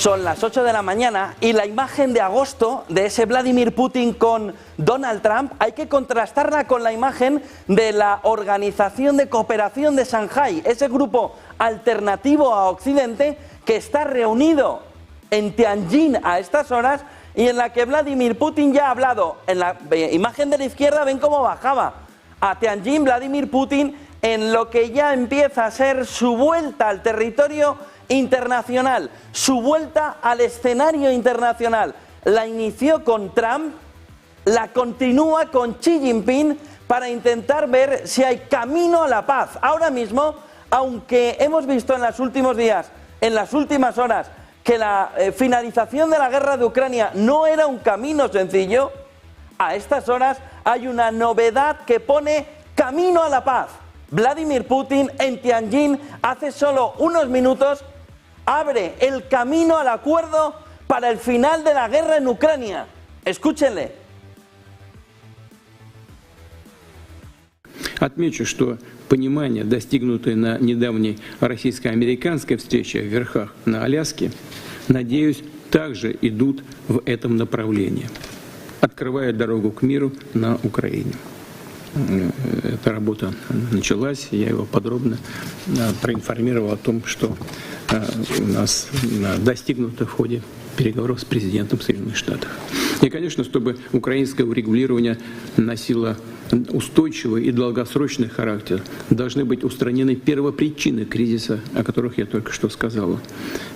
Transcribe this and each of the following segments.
Son las 8 de la mañana y la imagen de agosto de ese Vladimir Putin con Donald Trump hay que contrastarla con la imagen de la Organización de Cooperación de Shanghái, ese grupo alternativo a Occidente que está reunido en Tianjin a estas horas y en la que Vladimir Putin ya ha hablado. En la imagen de la izquierda ven cómo bajaba a Tianjin Vladimir Putin en lo que ya empieza a ser su vuelta al territorio internacional, su vuelta al escenario internacional. La inició con Trump, la continúa con Xi Jinping para intentar ver si hay camino a la paz. Ahora mismo, aunque hemos visto en los últimos días, en las últimas horas, que la finalización de la guerra de Ucrania no era un camino sencillo, a estas horas hay una novedad que pone camino a la paz. Vladimir Putin en Tianjin hace solo unos minutos abre el camino al acuerdo para el final de la guerra en Ucrania. Escúchenle. Отмечу, что понимание, достигнутое на недавней российско-американской встрече в верхах на Аляске, надеюсь, также идут в этом направлении, открывая дорогу к миру на Украине. Эта работа началась, я его подробно проинформировал о том, что у нас достигнуто в ходе переговоров с президентом Соединенных Штатов. И, конечно, чтобы украинское урегулирование носило устойчивый и долгосрочный характер, должны быть устранены первопричины кризиса, о которых я только что сказал,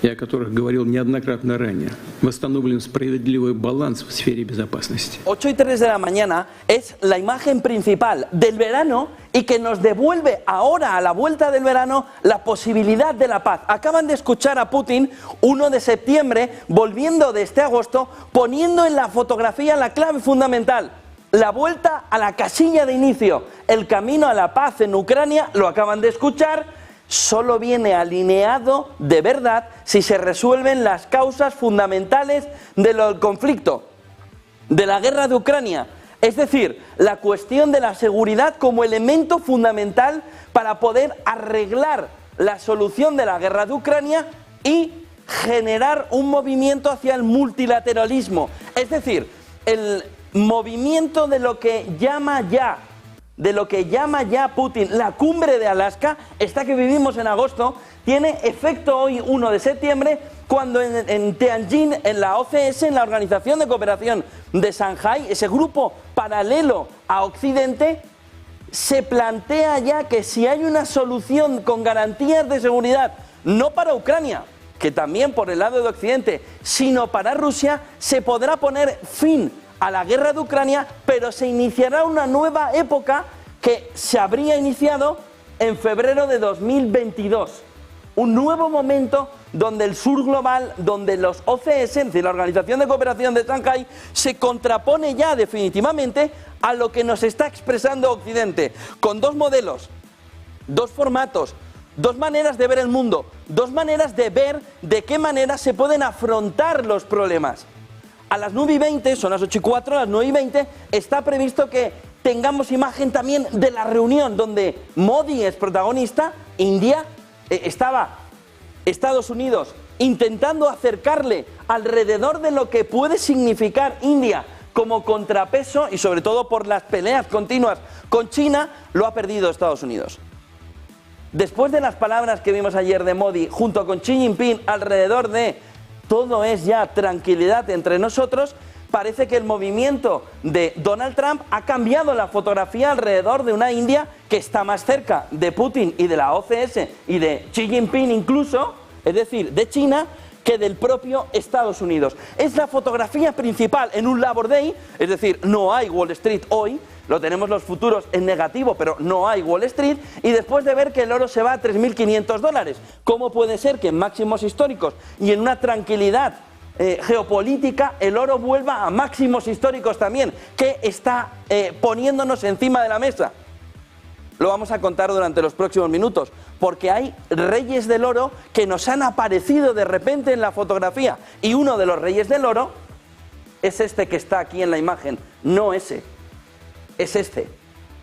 и о которых говорил неоднократно ранее. Восстановлен справедливый баланс в сфере безопасности. 8:03 de la mañana es la imagen principal del verano y que nos devuelve ahora, a la vuelta del verano, la posibilidad de la paz. Acaban de escuchar a Putin 1 de septiembre, volviendo de este agosto, poniendo en la fotografía la clave fundamental. La vuelta a la casilla de inicio, el camino a la paz en Ucrania, lo acaban de escuchar, solo viene alineado de verdad si se resuelven las causas fundamentales del conflicto, de la guerra de Ucrania. Es decir, la cuestión de la seguridad como elemento fundamental para poder arreglar la solución de la guerra de Ucrania y generar un movimiento hacia el multilateralismo. Es decir, el movimiento de lo que llama ya Putin la cumbre de Alaska, esta que vivimos en agosto, tiene efecto hoy 1 de septiembre cuando en Tianjin, en la OCS, en la Organización de Cooperación de Shanghái, ese grupo paralelo a Occidente, se plantea ya que si hay una solución con garantías de seguridad, no para Ucrania, que también por el lado de Occidente, sino para Rusia, se podrá poner fin a la guerra de Ucrania, pero se iniciará una nueva época que se habría iniciado en febrero de 2022. Un nuevo momento donde el sur global, donde los OCS, es decir, la Organización de Cooperación de Shanghái, se contrapone ya definitivamente a lo que nos está expresando Occidente, con dos modelos, dos formatos, dos maneras de ver el mundo, dos maneras de ver de qué manera se pueden afrontar los problemas. A las 9:20, son las 8:04, a las 9:20 está previsto que tengamos imagen también de la reunión donde Modi es protagonista, India, estaba Estados Unidos intentando acercarle alrededor de lo que puede significar India como contrapeso y sobre todo por las peleas continuas con China, lo ha perdido Estados Unidos. Después de las palabras que vimos ayer de Modi junto con Xi Jinping alrededor de todo es ya tranquilidad entre nosotros, parece que el movimiento de Donald Trump ha cambiado la fotografía alrededor de una India que está más cerca de Putin y de la OCS y de Xi Jinping incluso, es decir, de China, que del propio Estados Unidos. Es la fotografía principal en un Labor Day, es decir, no hay Wall Street hoy, lo tenemos los futuros en negativo, pero no hay Wall Street, y después de ver que el oro se va a $3.500, ¿cómo puede ser que en máximos históricos y en una tranquilidad geopolítica el oro vuelva a máximos históricos también? ¿Qué está poniéndonos encima de la mesa? Lo vamos a contar durante los próximos minutos, porque hay reyes del oro que nos han aparecido de repente en la fotografía, y uno de los reyes del oro es este que está aquí en la imagen, no ese, es este,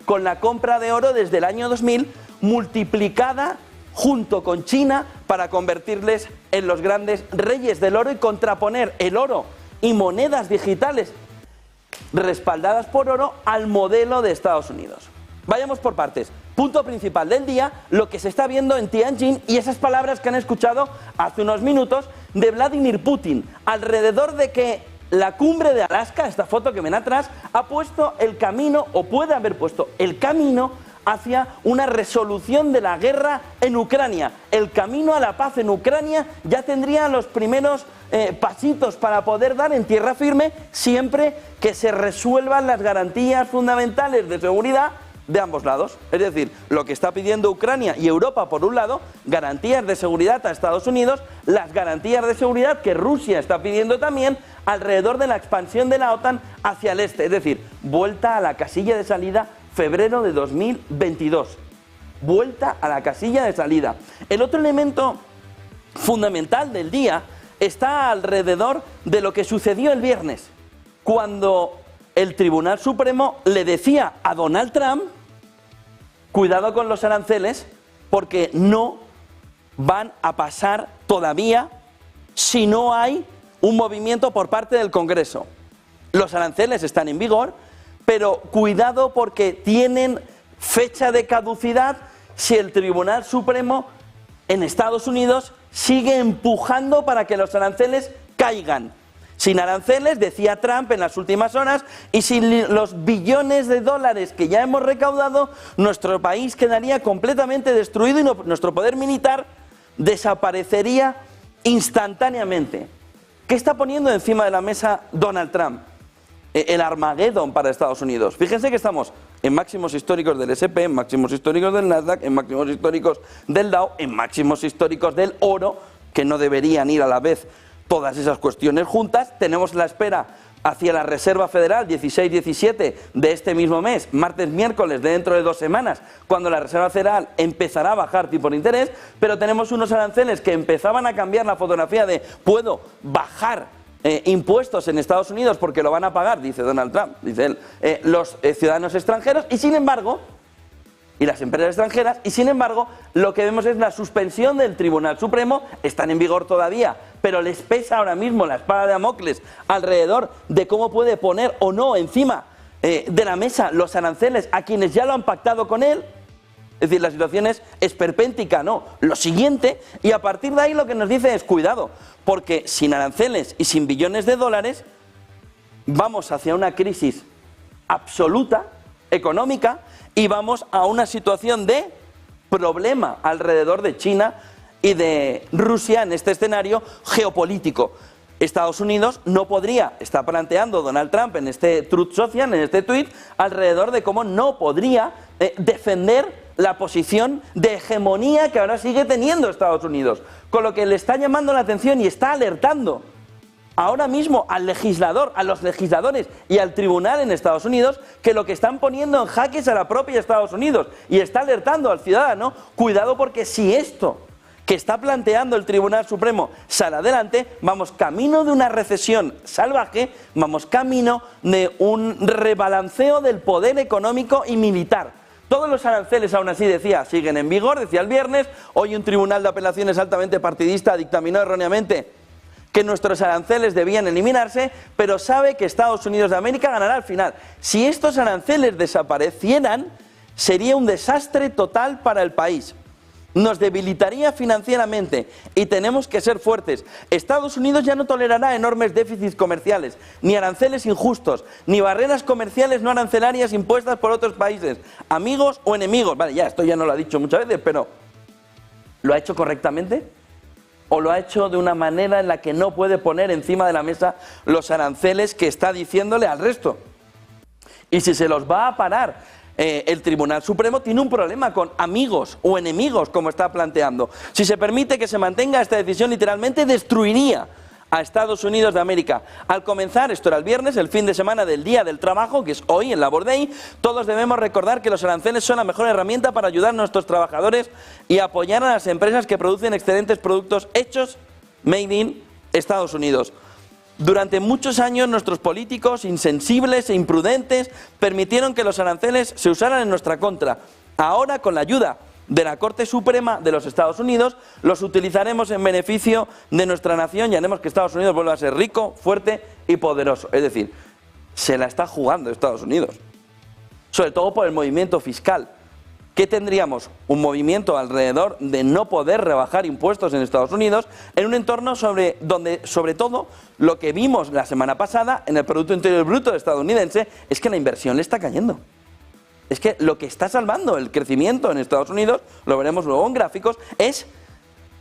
con la compra de oro desde el año 2000 multiplicada junto con China para convertirles en los grandes reyes del oro y contraponer el oro y monedas digitales respaldadas por oro al modelo de Estados Unidos. Vayamos por partes. Punto principal del día, lo que se está viendo en Tianjin y esas palabras que han escuchado hace unos minutos de Vladimir Putin, alrededor de que la cumbre de Alaska, esta foto que ven atrás, ha puesto el camino, o puede haber puesto el camino, hacia una resolución de la guerra en Ucrania. El camino a la paz en Ucrania ya tendría los primeros pasitos para poder dar en tierra firme, siempre que se resuelvan las garantías fundamentales de seguridad de ambos lados. Es decir, lo que está pidiendo Ucrania y Europa por un lado, garantías de seguridad a Estados Unidos, las garantías de seguridad que Rusia está pidiendo también alrededor de la expansión de la OTAN hacia el este. Es decir, vuelta a la casilla de salida febrero de 2022. Vuelta a la casilla de salida. El otro elemento fundamental del día está alrededor de lo que sucedió el viernes, cuando el Tribunal Supremo le decía a Donald Trump: cuidado con los aranceles, porque no van a pasar todavía si no hay un movimiento por parte del Congreso. Los aranceles están en vigor, pero cuidado porque tienen fecha de caducidad si el Tribunal Supremo en Estados Unidos sigue empujando para que los aranceles caigan. Sin aranceles, decía Trump en las últimas horas, y sin los billones de dólares que ya hemos recaudado, nuestro país quedaría completamente destruido y nuestro poder militar desaparecería instantáneamente. ¿Qué está poniendo encima de la mesa Donald Trump? El Armagedón para Estados Unidos. Fíjense que estamos en máximos históricos del S&P, en máximos históricos del Nasdaq, en máximos históricos del Dow, en máximos históricos del oro, que no deberían ir a la vez todas esas cuestiones juntas. Tenemos la espera hacia la Reserva Federal 16-17 de este mismo mes, martes, miércoles de dentro de 2 semanas, cuando la Reserva Federal empezará a bajar tipo de interés, pero tenemos unos aranceles que empezaban a cambiar la fotografía de puedo bajar impuestos en Estados Unidos porque lo van a pagar, dice Donald Trump, dice él, los ciudadanos extranjeros, y sin embargo, y las empresas extranjeras, y sin embargo, lo que vemos es la suspensión del Tribunal Supremo. Están en vigor todavía, pero les pesa ahora mismo la espada de Damocles alrededor de cómo puede poner o no encima de la mesa los aranceles a quienes ya lo han pactado con él. Es decir, la situación es esperpéntica, ¿no? Lo siguiente, y a partir de ahí lo que nos dice es cuidado, porque sin aranceles y sin billones de dólares vamos hacia una crisis absoluta, económica, y vamos a una situación de problema alrededor de China y de Rusia en este escenario geopolítico. Estados Unidos no podría, está planteando Donald Trump en este Truth Social, en este tuit, alrededor de cómo no podría defender la posición de hegemonía que ahora sigue teniendo Estados Unidos, con lo que le está llamando la atención y está alertando ahora mismo al legislador, a los legisladores y al tribunal en Estados Unidos, que lo que están poniendo en jaque es a la propia Estados Unidos, y está alertando al ciudadano: cuidado, porque si esto que está planteando el Tribunal Supremo sale adelante, vamos camino de una recesión salvaje, vamos camino de un rebalanceo del poder económico y militar. Todos los aranceles, aún así, decía, siguen en vigor, decía el viernes. Hoy un tribunal de apelaciones altamente partidista dictaminó erróneamente que nuestros aranceles debían eliminarse, pero sabe que Estados Unidos de América ganará al final. Si estos aranceles desaparecieran, sería un desastre total para el país. Nos debilitaría financieramente y tenemos que ser fuertes. Estados Unidos ya no tolerará enormes déficits comerciales, ni aranceles injustos, ni barreras comerciales no arancelarias impuestas por otros países, amigos o enemigos. Vale, ya, esto ya no lo ha dicho muchas veces, pero ¿lo ha hecho correctamente? ¿O lo ha hecho de una manera en la que no puede poner encima de la mesa los aranceles que está diciéndole al resto? Y si se los va a parar el Tribunal Supremo, tiene un problema con amigos o enemigos, como está planteando. Si se permite que se mantenga esta decisión, literalmente destruiría a Estados Unidos de América. Al comenzar, esto era el viernes, el fin de semana del Día del Trabajo, que es hoy, en Labor Day, todos debemos recordar que los aranceles son la mejor herramienta para ayudar a nuestros trabajadores y apoyar a las empresas que producen excelentes productos hechos made in Estados Unidos. Durante muchos años nuestros políticos, insensibles e imprudentes, permitieron que los aranceles se usaran en nuestra contra. Ahora, con la ayuda de la Corte Suprema de los Estados Unidos, los utilizaremos en beneficio de nuestra nación y haremos que Estados Unidos vuelva a ser rico, fuerte y poderoso. Es decir, se la está jugando Estados Unidos, sobre todo por el movimiento fiscal. ¿Qué tendríamos? Un movimiento alrededor de no poder rebajar impuestos en Estados Unidos en un entorno donde, sobre todo, lo que vimos la semana pasada en el Producto Interior Bruto estadounidense es que la inversión le está cayendo. Es que lo que está salvando el crecimiento en Estados Unidos, lo veremos luego en gráficos, es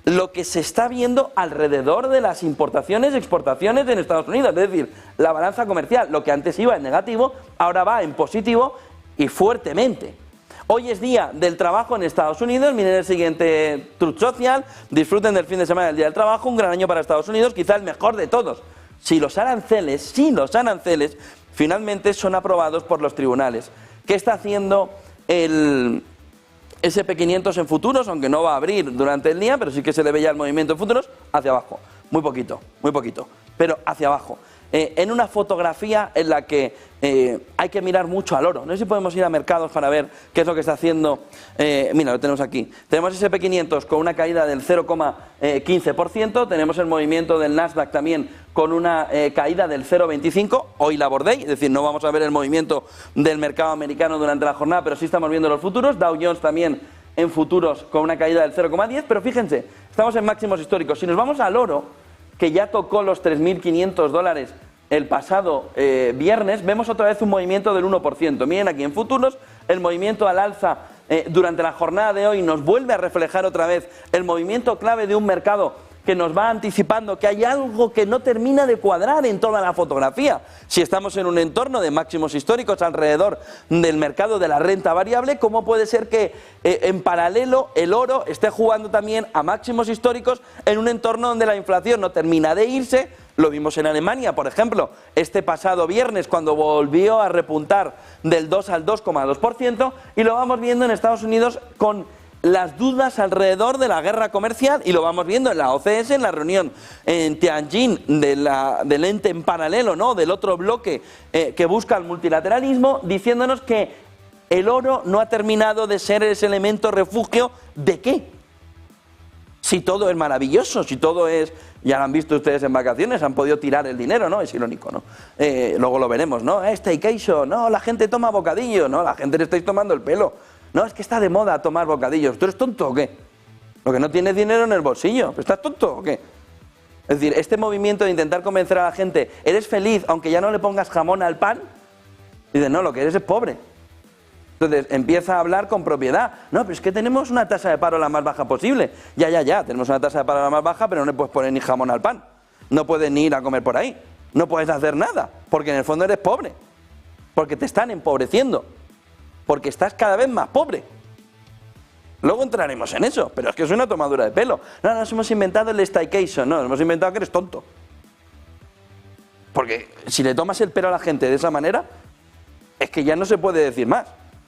lo que se está viendo alrededor de las importaciones y exportaciones en Estados Unidos. Es decir, la balanza comercial, lo que antes iba en negativo, ahora va en positivo y fuertemente. Hoy es día del trabajo en Estados Unidos, miren el siguiente Truth Social, disfruten del fin de semana del Día del Trabajo, un gran año para Estados Unidos, quizá el mejor de todos. Si los aranceles finalmente son aprobados por los tribunales. ¿Qué está haciendo el SP500 en futuros? Aunque no va a abrir durante el día, pero sí que se le ve ya el movimiento en futuros, hacia abajo, muy poquito, pero hacia abajo. En una fotografía en la que hay que mirar mucho al oro. No sé si podemos ir a mercados para ver qué es lo que está haciendo. Mira, lo tenemos aquí. Tenemos SP500 con una caída del 0,15%. Tenemos el movimiento del Nasdaq también con una caída del 0,25%. Hoy Labor Day, es decir, no vamos a ver el movimiento del mercado americano durante la jornada, pero sí estamos viendo los futuros. Dow Jones también en futuros con una caída del 0,10%. Pero fíjense, estamos en máximos históricos. Si nos vamos al oro, que ya tocó los $3.500 el pasado viernes, vemos otra vez un movimiento del 1%. Miren aquí en futuros, el movimiento al alza durante la jornada de hoy nos vuelve a reflejar otra vez el movimiento clave de un mercado que nos va anticipando que hay algo que no termina de cuadrar en toda la fotografía. Si estamos en un entorno de máximos históricos alrededor del mercado de la renta variable, ¿cómo puede ser que en paralelo el oro esté jugando también a máximos históricos en un entorno donde la inflación no termina de irse? Lo vimos en Alemania, por ejemplo, este pasado viernes cuando volvió a repuntar del 2 al 2,2%, y lo vamos viendo en Estados Unidos con las dudas alrededor de la guerra comercial, y lo vamos viendo en la OCS, en la reunión en Tianjin del ente en paralelo, ¿no?, del otro bloque que busca el multilateralismo, diciéndonos que el oro no ha terminado de ser ese elemento refugio. ¿De qué? Si todo es maravilloso, si todo es... Ya lo han visto ustedes en vacaciones, han podido tirar el dinero, ¿no? Es irónico, ¿no? Luego lo veremos, ¿no? Staycation, no, la gente toma bocadillo, no, la gente le estáis tomando el pelo. No, es que está de moda tomar bocadillos. ¿Tú eres tonto o qué? Lo que no tienes dinero en el bolsillo. ¿Estás tonto o qué? Es decir, este movimiento de intentar convencer a la gente, ¿eres feliz aunque ya no le pongas jamón al pan? Dices, no, lo que eres es pobre. Entonces empieza a hablar con propiedad. No, pero es que tenemos una tasa de paro la más baja posible. Ya, tenemos una tasa de paro la más baja, pero no le puedes poner ni jamón al pan. No puedes ni ir a comer por ahí. No puedes hacer nada, porque en el fondo eres pobre. Porque te están empobreciendo. Porque estás cada vez más pobre. Luego entraremos en eso, pero es que es una tomadura de pelo. No, nos hemos inventado el staycation, no, nos hemos inventado que eres tonto. Porque si le tomas el pelo a la gente de esa manera, es que ya no se puede decir más.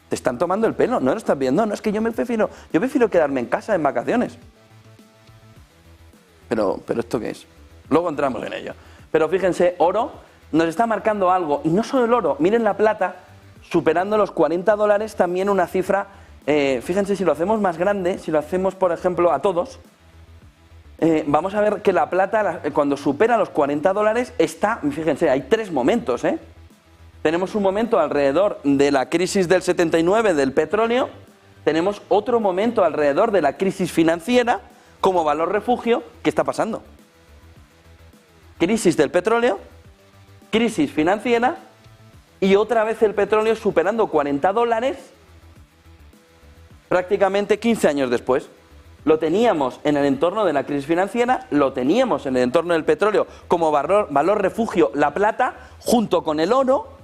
Te están tomando el pelo, ¿no lo estás viendo? No, es que yo prefiero quedarme en casa en vacaciones. Pero ¿esto qué es? Luego entramos en ello. Pero fíjense, oro nos está marcando algo, y no solo el oro, miren la plata, superando los $40, también una cifra, fíjense, si lo hacemos más grande, si lo hacemos, por ejemplo, a todos, vamos a ver que la plata, cuando supera los $40, está, fíjense, hay tres momentos, Tenemos un momento alrededor de la crisis del 79 del petróleo, tenemos otro momento alrededor de la crisis financiera como valor refugio. ¿Qué está pasando? Crisis del petróleo, crisis financiera y otra vez el petróleo superando $40 prácticamente 15 años después. Lo teníamos en el entorno de la crisis financiera, lo teníamos en el entorno del petróleo como valor refugio, la plata, junto con el oro,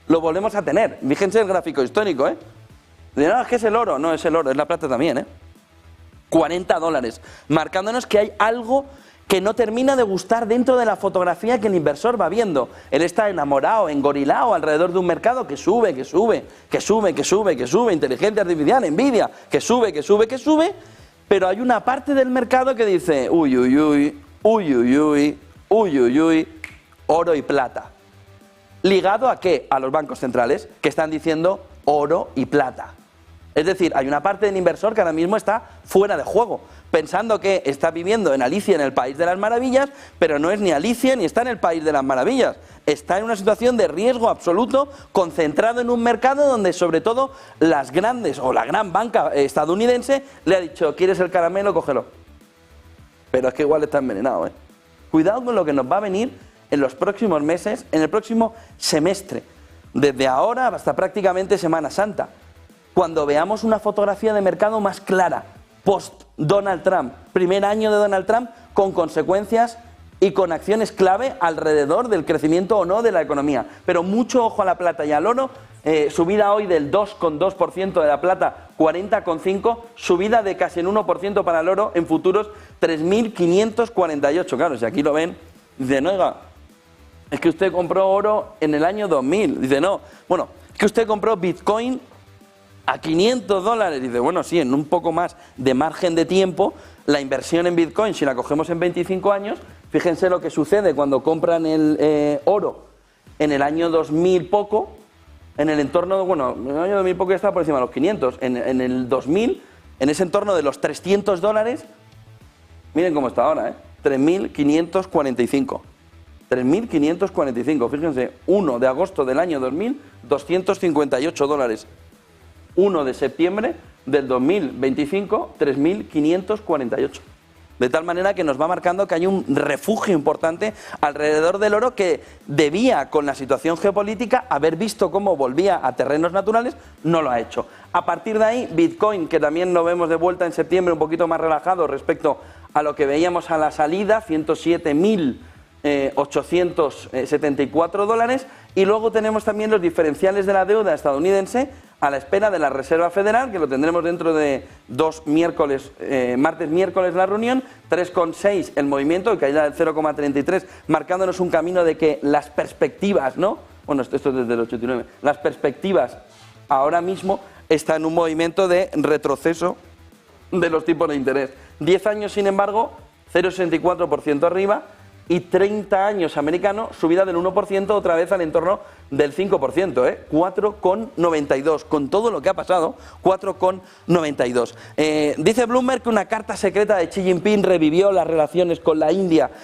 lo volvemos a tener. Fíjense el gráfico histórico, No, es que es el oro, no es el oro, es la plata también, $40, marcándonos que hay algo que no termina de gustar dentro de la fotografía que el inversor va viendo. Él está enamorado, engorilado alrededor de un mercado que sube, inteligencia artificial, Nvidia, que sube, pero hay una parte del mercado que dice, uy, oro y plata. ¿Ligado a qué? A los bancos centrales, que están diciendo oro y plata. Es decir, hay una parte del inversor que ahora mismo está fuera de juego, pensando que está viviendo en Alicia en el País de las Maravillas, pero no es ni Alicia ni está en el País de las Maravillas. Está en una situación de riesgo absoluto, concentrado en un mercado donde sobre todo las grandes o la gran banca estadounidense le ha dicho, ¿quieres el caramelo? Cógelo. Pero es que igual está envenenado, ¿eh? Cuidado con lo que nos va a venir en los próximos meses, en el próximo semestre, desde ahora hasta prácticamente Semana Santa. Cuando veamos una fotografía de mercado más clara, post-Donald Trump, primer año de Donald Trump, con consecuencias y con acciones clave alrededor del crecimiento o no de la economía. Pero mucho ojo a la plata y al oro, subida hoy del 2,2% de la plata, 40,5%, subida de casi el 1% para el oro en futuros, 3.548. Claro, si aquí lo ven, dicen, no, oiga, es que usted compró oro en el año 2000. Dice, no, bueno, es que usted compró Bitcoin a $500. Dice, bueno, sí, en un poco más de margen de tiempo, la inversión en Bitcoin, si la cogemos en 25 años, fíjense lo que sucede cuando compran el oro en el año 2000 poco, en el entorno, bueno, en el año 2000 poco ya está por encima de los 500, en el 2000, en ese entorno de los $300, miren cómo está ahora, 3.545. 3.545, fíjense, 1 de agosto del año 2000, $258. 1 de septiembre del 2025, 3.548. De tal manera que nos va marcando que hay un refugio importante alrededor del oro que debía, con la situación geopolítica, haber visto cómo volvía a terrenos naturales, no lo ha hecho. A partir de ahí, Bitcoin, que también lo vemos de vuelta en septiembre un poquito más relajado respecto a lo que veíamos a la salida, 107.874 $, y luego tenemos también los diferenciales de la deuda estadounidense a la espera de la Reserva Federal, que lo tendremos dentro de 2 miércoles, martes, miércoles la reunión, 3,6 el movimiento, caída del 0,33, marcándonos un camino de que las perspectivas, ¿no? Bueno, esto es desde el 89, las perspectivas ahora mismo están en un movimiento de retroceso de los tipos de interés. 10 años, sin embargo, 0,64% arriba, y 30 años americano, subida del 1%, otra vez al entorno del 5%, 4,92. Con todo lo que ha pasado, 4,92. Dice Bloomberg que una carta secreta de Xi Jinping revivió las relaciones con la India